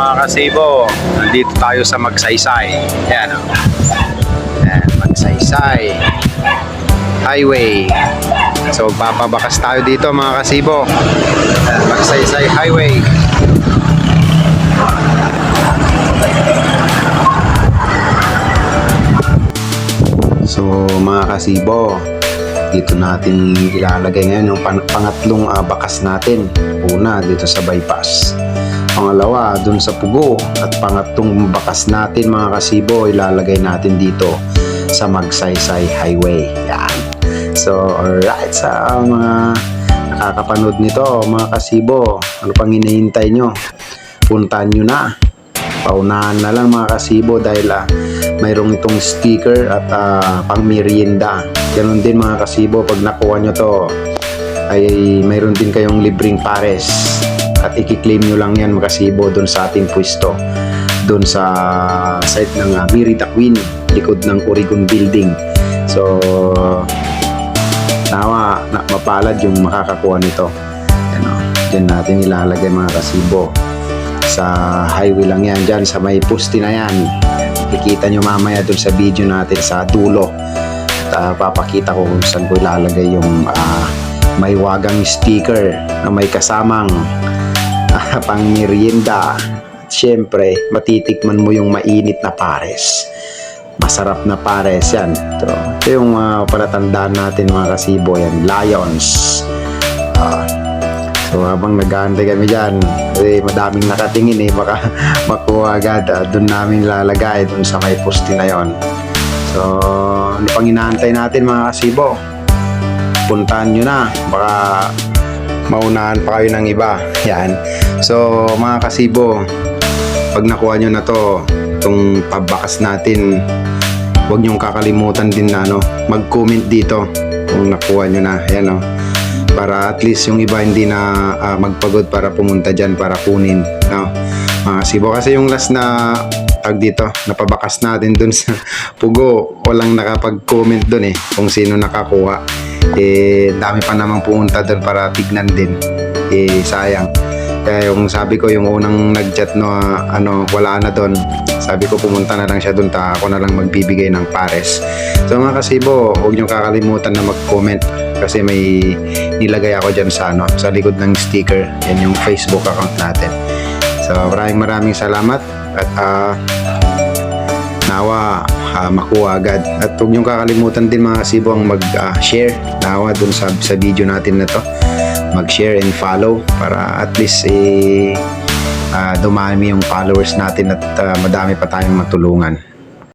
mga kasibo, nandito tayo sa Magsaysay. Ayan o. Ayan, Magsaysay Highway. So papabakas tayo dito mga kasibo. Ayan, Magsaysay Highway. So mga kasibo, dito natin ilalagay ngayon yung pangatlong bakas natin. Una dito sa bypass, pangalawa dun sa pugo, at pangatlong bakas natin mga kasibo ilalagay natin dito sa Magsaysay Highway. Yan. So alright, sa mga nakakapanood nito mga kasibo, ano pang hinihintay nyo? Puntahan nyo na, paunahan na lang mga kasibo dahil mayroong itong sticker at pang merienda. Ganun din mga kasibo, pag nakuha nyo to ay mayroon din kayong libreng pares at i-claim nyo lang yan mga kasibo doon sa ating pwesto, doon sa site ng Merida Queen, likod ng Oregon Building. So nawa na mapalad yung makakakuha nito. Ano, dyan natin ilalagay mga kasibo sa highway lang yan, dyan sa may poste na yan. Kikita nyo mamaya doon sa video natin sa dulo. At papakita ko kung saan ko ilalagay yung may wagang sticker na may kasamang pang merienda. At syempre matitikman mo yung mainit na pares, masarap na pares yan. Ito yung palatandaan natin mga kasibo, yan, Lions. So habang nag-aantay kami dyan, kasi madaming nakatingin baka makuha agad, doon namin lalagay doon sa may poste na yon. So ano pang inaantay natin mga kasibo? Puntahan nyo na, baka maunahan pa kayo ng iba. Yan. So mga kasibo, pag nakuha nyo na to, itong pabakas natin, huwag nyong kakalimutan din na mag-comment dito kung nakuha nyo na. Ayan para at least yung iba hindi na magpagod para pumunta dyan para kunin, mga kasibo. Kasi yung last na dito napabakas natin dun sa pugo, walang nakapag-comment dun kung sino nakakuha. Dami pa namang pumunta dun para tignan din, sayang. Kaya yung sabi ko, yung unang nag-chat wala na dun, sabi ko pumunta na lang siya dun, ako na lang magbibigay ng pares. So mga kasibo, huwag nyo kakalimutan na mag-comment kasi may nilagay ako dyan sa likod ng sticker. Yan yung Facebook account natin. So maraming salamat at nawa makuha agad. At huwag niyong kakalimutan din mga kasibo ang mag-share nawa dun sa video natin na to. Mag-share and follow para at least dumami yung followers natin at madami pa tayong matulungan.